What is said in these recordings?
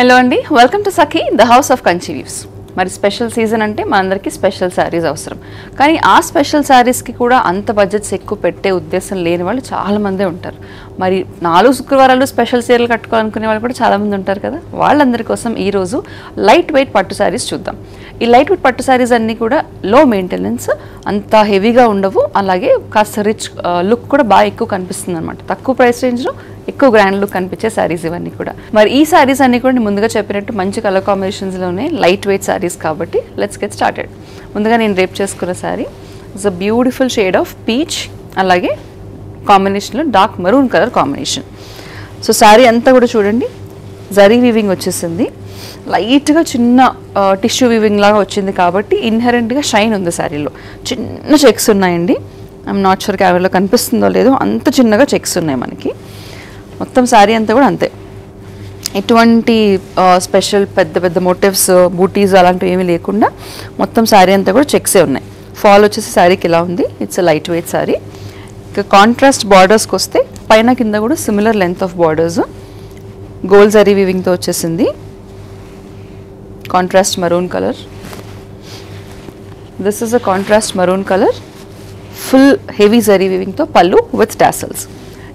Hello అండి, welcome to Sakhi the house of Kanchi weaves. మరి special season అంటే మనందరికీ స్పెషల్ శారీస్ అవసరం. కానీ ఆ స్పెషల్ శారీస్కి కూడా అంత బడ్జెట్స్ ఎక్కువ పెట్టే ఉద్దేశం లేని వాళ్ళు చాలామందే ఉంటారు. మరి 4 శుక్రవారాలు స్పెషల్ చీరలు కట్టుకోవాలనుకునే వాళ్ళు కూడా చాలామంది ఉంటారు కదా. వాళ్ళందరి కోసం ఈరోజు లైట్ వెయిట్ పట్టు శారీస్ చూద్దాం. ఈ లైట్ వెయిట్ పట్టు శారీస్ అన్నీ కూడా లో మెయింటెనెన్స్, అంత హెవీగా ఉండవు, అలాగే కాస్త రిచ్ లుక్ కూడా బాగా ఎక్కువ కనిపిస్తుంది అనమాట. తక్కువ ప్రైస్ రేంజ్లో ఎక్కువ గ్రాండ్ లుక్ కనిపించే శారీస్ ఇవన్నీ కూడా. మరి ఈ శారీస్ అన్ని కూడా ముందుగా చెప్పినట్టు మంచి కలర్ కాంబినేషన్స్లోనే లైట్ వెయిట్ శారీస్ కాబట్టి లెట్స్ గెట్ స్టార్టెడ్. ముందుగా నేను రేప్ చేసుకున్న sari it's a beautiful shade of peach, అలాగే కాంబినేషన్లో dark maroon colour combination. So sari అంతా కూడా చూడండి జరీ వీవింగ్ వచ్చేసింది, లైట్గా చిన్న టిష్యూ వీవింగ్ లాగా వచ్చింది కాబట్టి ఇన్హెరెంట్గా షైన్ ఉంది శారీలో. చిన్న చెక్స్ ఉన్నాయండి, ఐఎమ్ నాట్ షూర్ కెమెరాలో కనిపిస్తుందో లేదో, అంత చిన్నగా చెక్స్ ఉన్నాయి మనకి. మొత్తం శారీ అంతా కూడా అంతే, ఎటువంటి స్పెషల్ పెద్ద పెద్ద మోటివ్స్ బూటీస్ అలాంటివి ఏమీ లేకుండా మొత్తం శారీ అంతా కూడా చెక్సే ఉన్నాయి. ఫాల్ వచ్చేసి శారీకి ఇలా ఉంది, ఇట్స్ లైట్ వెయిట్ శారీ. ఇక కాంట్రాస్ట్ బార్డర్స్కి వస్తే పైన కింద కూడా similar length of borders, gold zari వీవింగ్తో వచ్చేసింది. Contrast maroon colour, this is a contrast maroon colour, full heavy zari వీవింగ్తో పళ్ళు విత్ టాసల్స్.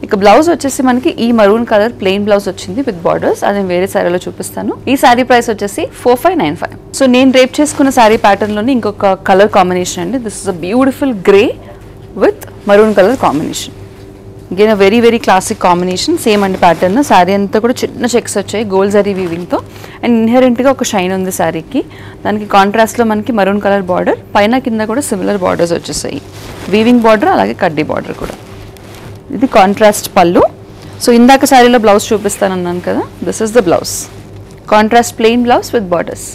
ఇక బ్లౌజ్ వచ్చేసి మనకి ఈ మరూన్ కలర్ ప్లెయిన్ బ్లౌజ్ వచ్చింది విత్ బార్డర్స్, అది నేను వేరే శారీలో చూపిస్తాను. ఈ శారీ ప్రైస్ వచ్చేసి 4595. సో నేను రేప్ చేసుకున్న శారీ ప్యాటర్న్లోని ఇంకొక కలర్ కాంబినేషన్ అండి. This is a beautiful grey with maroon colour combination. Again a very very classic combination, same అండి ప్యాటర్న్. శారీ అంతా కూడా చిన్న చెక్స్ వచ్చాయి గోల్డ్ జరీ వీవింగ్తో, అండ్ ఇన్హెరెంట్గా ఒక షైన్ ఉంది శారీకి. దానికి కాంట్రాస్ట్లో మనకి మరూన్ కలర్ బార్డర్, పైన కింద కూడా సిమిలర్ బార్డర్స్ వచ్చేసాయి, వీవింగ్ బార్డర్ అలాగే కడ్డీ బార్డర్ కూడా. ఇది కాంట్రాస్ట్ పళ్ళు. సో ఇందాక శారీలో బ్లౌజ్ చూపిస్తానన్నాను కదా, this is the blouse, contrast plain blouse with borders.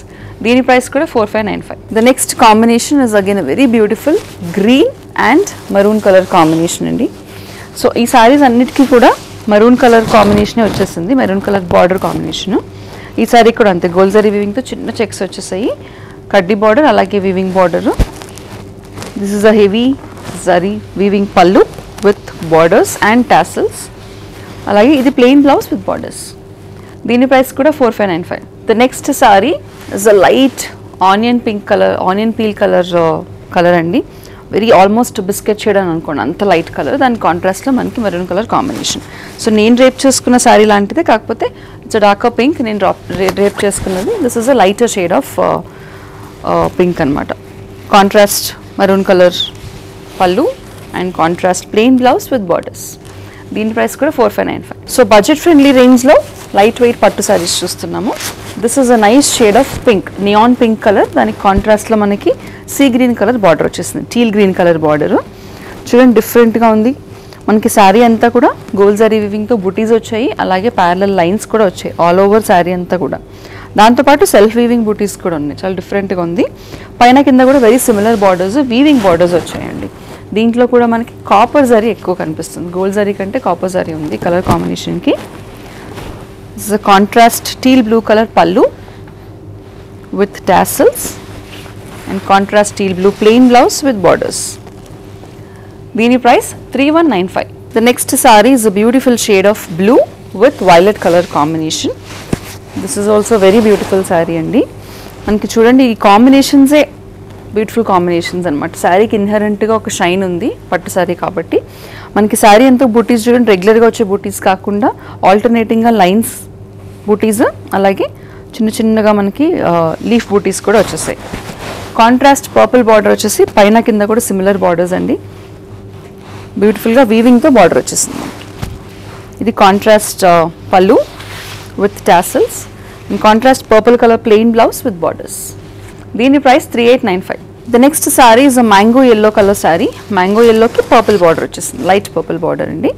దీని ప్రైస్ కూడా 4595. The next combination is again a very beautiful green and maroon colour combination అండి. సో ఈ శారీస్ అన్నిటికీ కూడా మరూన్ కలర్ కాంబినేషనే వచ్చేసింది, మరూన్ కలర్ బార్డర్ కాంబినేషను. ఈ శారీ కూడా అంతే, గోల్డ్ జరీ వీవింగ్తో చిన్న చెక్స్ వచ్చేసాయి, కడ్డీ బార్డర్ అలాగే weaving border. This is a heavy zari weaving pallu with borders and tassels, అలాగే ఇది ప్లెయిన్ బ్లౌజ్ విత్ బార్డర్స్. దీని ప్రైస్ కూడా 4595. The next sari is a light onion pink colour, onion peel colour అండి. వెరీ ఆల్మోస్ట్ బిస్కెట్ షేడ్ అని అనుకోండి, అంత light colour. దాని కాంట్రాస్ట్లో మనకి మెరూన్ కలర్ కాంబినేషన్. సో నేను రేప్ చేసుకున్న శారీ లాంటిదే, కాకపోతే ఇట్స్ డార్కర్ పింక్. నేను రేప్ చేసుకున్నది this is a lighter shade of pink అనమాట. కాంట్రాస్ట్ మరూన్ కలర్ పళ్ళు and contrast plain blouse with borders. దీని ప్రైస్ కూడా 4595. సో బడ్జెట్ ఫ్రెండ్లీ రేంజ్లో లైట్ వెయిట్ పట్టు శారీస్ చూస్తున్నాము. This is a nice shade of pink, neon pink colour. దానికి కాంట్రాస్ట్లో మనకి సీ గ్రీన్ కలర్ బార్డర్ వచ్చేసింది, టీల్ గ్రీన్ కలర్ బార్డరు. చూడండి డిఫరెంట్గా ఉంది. మనకి శారీ అంతా కూడా గోల్డ్ జరీ వీవింగ్తో బుటీస్ వచ్చాయి, అలాగే ప్యారలల్ లైన్స్ కూడా వచ్చాయి ఆల్ ఓవర్ శారీ అంతా కూడా. దాంతోపాటు సెల్ఫ్ వీవింగ్ బుటీస్ కూడా ఉన్నాయి, చాలా డిఫరెంట్గా ఉంది. పైన కింద కూడా very similar borders, weaving borders వచ్చాయండి. దీంట్లో కూడా మనకి కాపర్ జరీ ఎక్కువ కనిపిస్తుంది, గోల్డ్ జరీ కంటే కాపర్ జరీ ఉంది కలర్ కాంబినేషన్కి. This is a contrast teal blue colour pallu with tassels and contrast teal blue plain blouse with borders. దీని price 3195. The next sari is a beautiful shade of blue with violet colour combination. This is also very beautiful sari అండి. మనకి చూడండి ఈ కాంబినేషన్సే beautiful combinations అనమాట. శారీకి ఇన్హెరెంట్గా ఒక shine ఉంది పట్టు శారీ కాబట్టి. మనకి శారీ అంతా బూటీస్ చూడండి, రెగ్యులర్గా వచ్చే బూటీస్ కాకుండా ఆల్టర్నేటింగ్గా లైన్స్ బూటీస్, అలాగే చిన్న చిన్నగా మనకి లీఫ్ బూటీస్ కూడా వచ్చేసాయి. కాంట్రాస్ట్ పర్పుల్ బార్డర్ వచ్చేసి పైన కింద కూడా సిమిలర్ బార్డర్స్ అండి. బ్యూటిఫుల్గా వీవింగ్తో బార్డర్ వచ్చేసింది. ఇది contrast pallu with tassels and contrast purple colour plain blouse with borders. దీని price 3895. The next sari is a mango yellow colour sari. Mango ఎల్లోకి పర్పుల్ బార్డర్ వచ్చేసింది, లైట్ పర్పుల్ బార్డర్ అండి.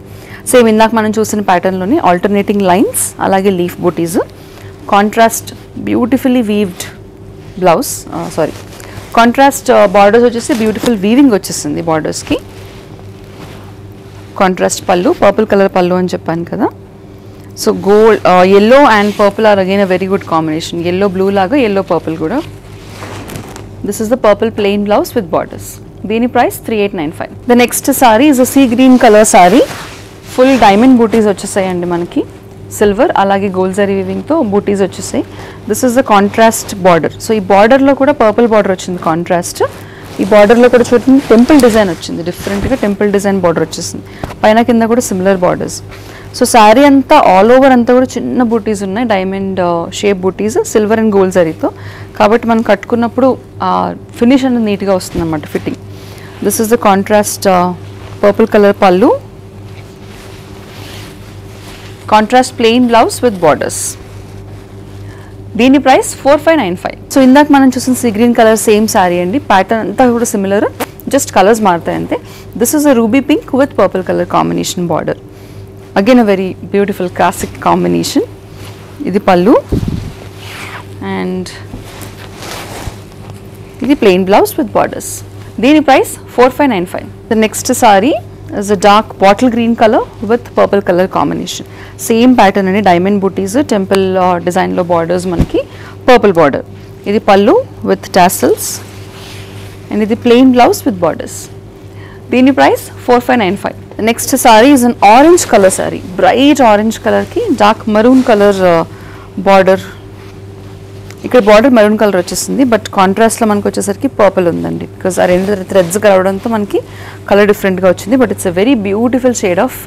సేమ్ ఇందాక మనం చూసిన ప్యాటర్న్లోని ఆల్టర్నేటింగ్ లైన్స్ అలాగే leaf butis. Contrast beautifully woven blouse, contrast borders వచ్చేసి బ్యూటిఫుల్ వీవింగ్ వచ్చేసింది బార్డర్స్కి. Contrast pallu, purple colour pallu అని చెప్పాను కదా. So gold yellow and purple are again a very good combination. Yellow blue లాగా ఎల్లో పర్పుల్ కూడా. This is the purple plain blouse with borders. దీని price 3895. The next sari is a sea green colour sari. Full diamond butis వచ్చేసాయండి మనకి. Silver అలాగే gold zari వీవింగ్తో బూటీస్ వచ్చేసాయి. This is the contrast border. So ఈ బార్డర్లో కూడా పర్పుల్ బార్డర్ వచ్చింది కాంట్రాస్ట్. ఈ బార్డర్లో కూడా చూడండి టెంపుల్ డిజైన్ వచ్చింది, డిఫరెంట్గా టెంపుల్ డిజైన్ బార్డర్ వచ్చేసింది. పైన కింద కూడా సిమిలర్ బార్డర్స్. సో శారీ అంతా ఆల్ ఓవర్ అంతా కూడా చిన్న బూటీస్ ఉన్నాయి, diamond shape butis silver and gold జరీతో. కాబట్టి మనం కట్టుకున్నప్పుడు ఫినిష్ అనేది నీట్గా వస్తుంది అన్నమాట, fitting. This is the contrast purple colour pallu, contrast plain blouse with borders. దీని ప్రైస్ 4595. సో ఇందాక మనం చూసిన sea green colour same sari అండి, ప్యాటర్న్ అంతా కూడా సిమిలర్, జస్ట్ కలర్స్ మారుతాయి అంతే. This is a ruby pink with purple colour combination border. Again a very beautiful classic combination. ఇది పళ్ళు అండ్ ఇది ప్లెయిన్ బ్లౌజ్ విత్ బార్డర్స్. దీని price 4595. The next sorry is a dark bottle green color with purple color combination. Same pattern ani diamond booties, temple design lo borders manaki purple border. Idi pallu with tassels and idi plain blouse with borders. Dini price 4595. The next saree is an orange color saree, bright orange color ki dark maroon color border. ఇక్కడ border maroon colour వచ్చేసింది, but కాంట్రాస్ట్లో మనకు వచ్చేసరికి purple ఉందండి. Because ఆ రెండు threads కలవడంతో మనకి colour డిఫరెంట్గా వచ్చింది, but it's a very beautiful shade of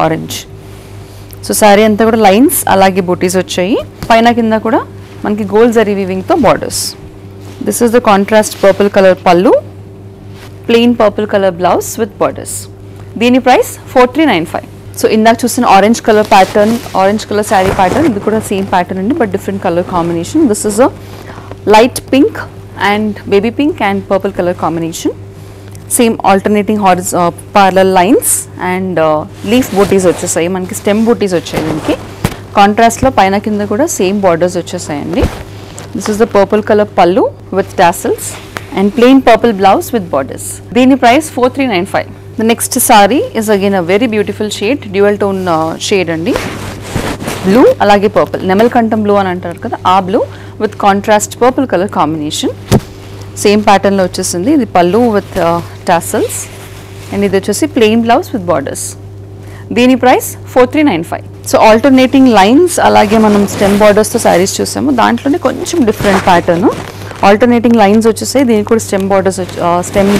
orange. So sari అంతా కూడా లైన్స్ అలాగే బూటీస్ వచ్చాయి, పైన కింద కూడా మనకి గోల్డ్ జరీ వీవింగ్తో borders. This is the contrast purple colour pallu, plain purple colour blouse with borders. దీని ప్రైస్ 4395. సో ఇందాక చూసిన orange colour pattern, orange colour sari pattern, ఇది కూడా సేమ్ ప్యాటర్న్ అండి, but different colour combination. This is a light pink and baby pink and purple colour combination. Same alternating parallel lines and leaf butis వచ్చేసాయి, మనకి stem బూటీస్ వచ్చాయి. దీనికి కాంట్రాస్ట్లో పైన కింద కూడా సేమ్ బార్డర్స్ వచ్చేసాయండి. This is the purple colour pallu with tassels and plain purple blouse with borders. దీని price 4395. The next saree is again a very beautiful shade, dual tone shade andi, blue alage purple, nemalkantam blue అని అంటారు కదా, ఆ blue with contrast purple colour combination. Same ప్యాటర్న్లో వచ్చేసింది. ఇది పళ్ళు with tassels and ఇది వచ్చేసి ప్లెయిన్ బ్లౌజ్ విత్ బార్డర్స్. దీని ప్రైస్ 4395. సో ఆల్టర్నేటింగ్ లైన్స్ అలాగే మనం స్టెమ్ బార్డర్స్తో శారీస్ చూసాము, దాంట్లోనే కొంచెం డిఫరెంట్ ప్యాటర్న్. ఆల్టర్నేటింగ్ లైన్స్ వచ్చేసాయి, దీనికి కూడా స్టెమ్ బార్డర్స్ స్టెమ్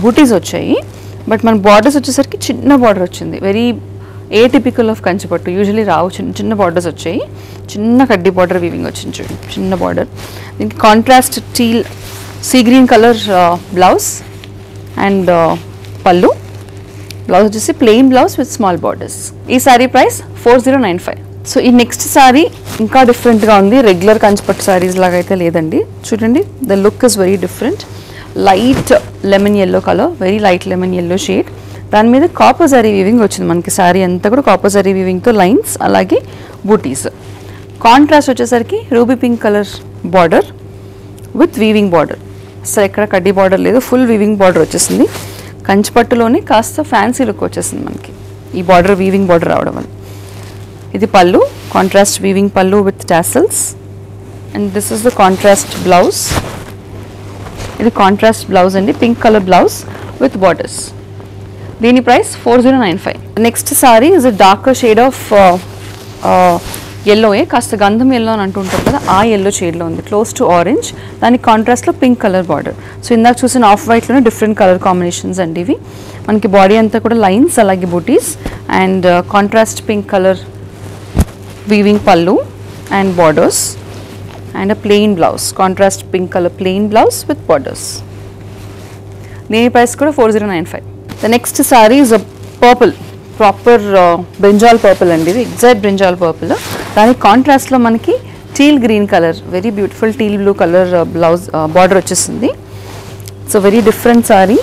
బూటీస్ వచ్చాయి, బట్ మన బార్డర్స్ వచ్చేసరికి చిన్న బార్డర్ వచ్చింది, వెరీ ఏ టిపికల్ ఆఫ్ కంచిపట్టు, యూజువలీ రావు, చిన్న చిన్న బార్డర్స్ వచ్చాయి. చిన్న కడ్డీ బార్డర్ వీవింగ్ వచ్చింది చూడండి, చిన్న బార్డర్. దీనికి contrast teal see green colour blouse and పళ్ళు. బ్లౌజ్ వచ్చేసి plain blouse with small borders. ఈ శారీ ప్రైస్ 4095. సో ఈ నెక్స్ట్ శారీ ఇంకా డిఫరెంట్గా ఉంది, రెగ్యులర్ కంచిపట్టు శారీస్ లాగా అయితే లేదండి. చూడండి, the look is very different. Light lemon yellow colour, very light lemon yellow shade. దాని మీద కాపర్ జరీ వీవింగ్ వచ్చింది మనకి. శారీ అంతా కూడా కాపర్ జరీ వీవింగ్తో లైన్స్ అలాగే బూటీస్. కాంట్రాస్ట్ వచ్చేసరికి ruby pink colour border with weaving border. అసలు ఎక్కడ కడ్డీ బార్డర్ లేదు, ఫుల్ వీవింగ్ బార్డర్ వచ్చేసింది. కంచిపట్టులోనే కాస్త ఫ్యాన్సీ లుక్ వచ్చేసింది మనకి ఈ బార్డర్, వీవింగ్ బార్డర్ రావడం వల్ల. ఇది pallu, contrast weaving pallu with tassels and this is the contrast blouse. ఇది కాంట్రాస్ట్ బ్లౌజ్ అండి, pink colour blouse with borders. దీని price 4095. Next sari is a darker shade of ఎల్లోయే, కాస్త గంధం ఎల్లో అని అంటుంటారు కదా, ఆ ఎల్లో షేడ్లో ఉంది, క్లోజ్ టు ఆరెంజ్. దానికి కాంట్రాస్ట్లో పింక్ కలర్ బార్డర్. సో ఇందాక చూసిన ఆఫ్ వైట్లోనే డిఫరెంట్ కలర్ కాంబినేషన్స్ అండి ఇవి. మనకి బాడీ అంతా కూడా లైన్స్ అలాగే butis and contrast pink colour weaving pallu and borders and a plain blouse, contrast pink color plain blouse with borders. దీని ప్రైస్ కూడా 4095. The next saree is a purple, proper brinjal purple అండి, ఇది ఎగ్జాక్ట్ బ్రింజాల్ పర్పుల్. దానికి కాంట్రాస్ట్లో మనకి teal green colour, very beautiful teal blue colour blouse border వచ్చేసింది. So very different sari.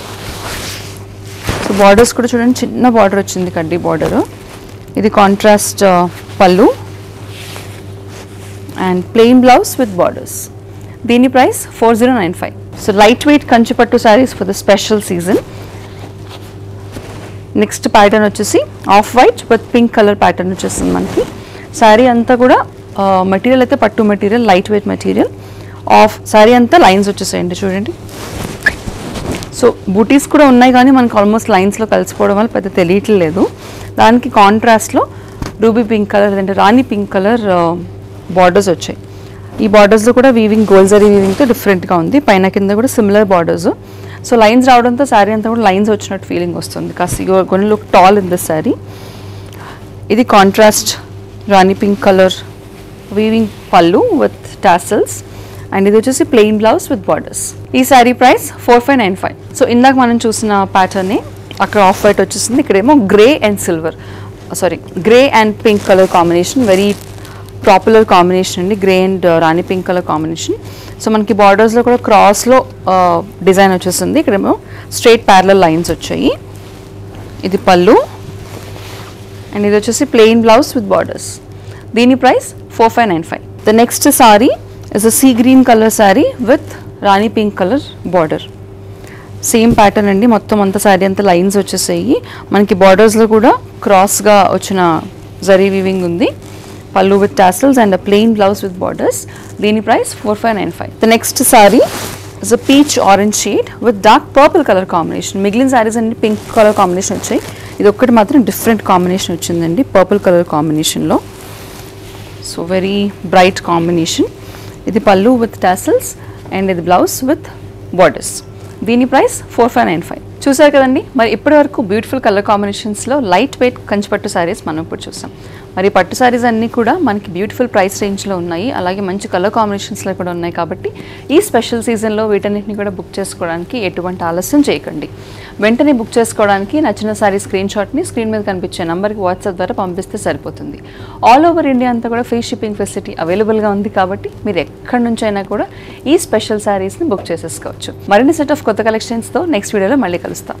So borders కూడా చూడండి, చిన్న బార్డర్ వచ్చింది, కడ్డీ బార్డర్. ఇది కాంట్రాస్ట్ పళ్ళు and plain blouse with borders. Dini price 4095. So lightweight kanchipattu sarees for the special season. Next pattern vachesi off white with pink color pattern vachesindi manaki. Saree anta kuda material aithe pattu material, lightweight material. Off saree anta lines vachesayandi chudandi. So butis కూడా ఉన్నాయి కానీ మనకు almost లైన్స్లో కలిసిపోవడం వల్ల పెద్ద తెలియట్లేదు. దానికి కాంట్రాస్ట్లో రూబీ పింక్ కలర్ అంటే రాణి పింక్ కలర్ బార్డర్స్ వచ్చాయి. ఈ బార్డర్స్లో కూడా వీవింగ్ గోల్డ్ జరీ వీవింగ్తో డిఫరెంట్గా ఉంది. పైన కింద కూడా సిమిలర్ బార్డర్స్. సో లైన్స్ రావడంతో శారీ అంతా కూడా లైన్స్ వచ్చినట్టు ఫీలింగ్ వస్తుంది. కాస్త you're gonna look tall in this sari. ఇది contrast rani pink colour weaving pallu with tassels and ఇది వచ్చేసి ప్లెయిన్ బ్లౌజ్ విత్ బార్డర్స్. ఈ శారీ ప్రైస్ 4595. సో ఇందాక మనం చూసిన ప్యాటర్నే అక్కడ ఆఫ్ వైట్ వచ్చేసింది, ఇక్కడేమో grey and pink colour combination. Very popular combination అండి, grey and rani pink colour combination. So మనకి బార్డర్స్లో కూడా క్రాస్లో డిజైన్ వచ్చేసింది, ఇక్కడేమో స్ట్రైట్ ప్యారలల్ లైన్స్ వచ్చాయి. ఇది పళ్ళు అండ్ ఇది వచ్చేసి ప్లెయిన్ బ్లౌజ్ విత్ బార్డర్స్. దీని price 4595. The next sari is a sea green colour sorry with Rani pink colour border. Same pattern అండి, మొత్తం అంత శారీ అంతా లైన్స్ వచ్చేసాయి. మనకి బార్డర్స్లో కూడా క్రాస్గా వచ్చిన జరీ వీవింగ్ ఉంది. Pallu with tassels and plain blouse with borders. దీని price 4595. The next sari is a peach orange shade with dark purple colour combination. మిగిలిన శారీస్ అన్ని పింక్ కలర్ కాంబినేషన్ వచ్చాయి, ఇది ఒక్కటి మాత్రం డిఫరెంట్ కాంబినేషన్ వచ్చిందండి పర్పుల్ కలర్ కాంబినేషన్లో. So very bright combination. ఇది పళ్ళు విత్ టాసల్స్ అండ్ ఇది బ్లౌజ్ విత్ బార్డర్స్. దీని ప్రైస్ 4595. చూసారు కదండి, మరి ఇప్పటి వరకు బ్యూటిఫుల్ కలర్ కాంబినేషన్స్లో లైట్ వెయిట్ కంచిపట్టు శారీస్ మనం ఇప్పుడు చూసాం. మరి పట్టు శారీస్ అన్నీ కూడా మనకి బ్యూటిఫుల్ ప్రైస్ రేంజ్లో ఉన్నాయి, అలాగే మంచి కలర్ కాంబినేషన్స్లో కూడా ఉన్నాయి. కాబట్టి ఈ స్పెషల్ సీజన్లో వీటన్నిటిని కూడా బుక్ చేసుకోవడానికి ఎటువంటి ఆలస్యం చేయకండి. వెంటనే బుక్ చేసుకోవడానికి నచ్చిన శారీ స్క్రీన్ షాట్ని స్క్రీన్ మీద కనిపించే నెంబర్కి వాట్సాప్ ద్వారా పంపిస్తే సరిపోతుంది. ఆల్ ఓవర్ ఇండియా అంతా కూడా ఫ్రీ షిప్పింగ్ ఫెసిలిటీ అవైలబుల్గా ఉంది, కాబట్టి మీరు ఎక్కడి నుంచి అయినా కూడా ఈ స్పెషల్ శారీస్ని బుక్ చేసేసుకోవచ్చు. మరిన్ని సెట్ ఆఫ్ కొత్త కలెక్షన్స్తో నెక్స్ట్ వీడియోలో మళ్ళీ కలుస్తాం.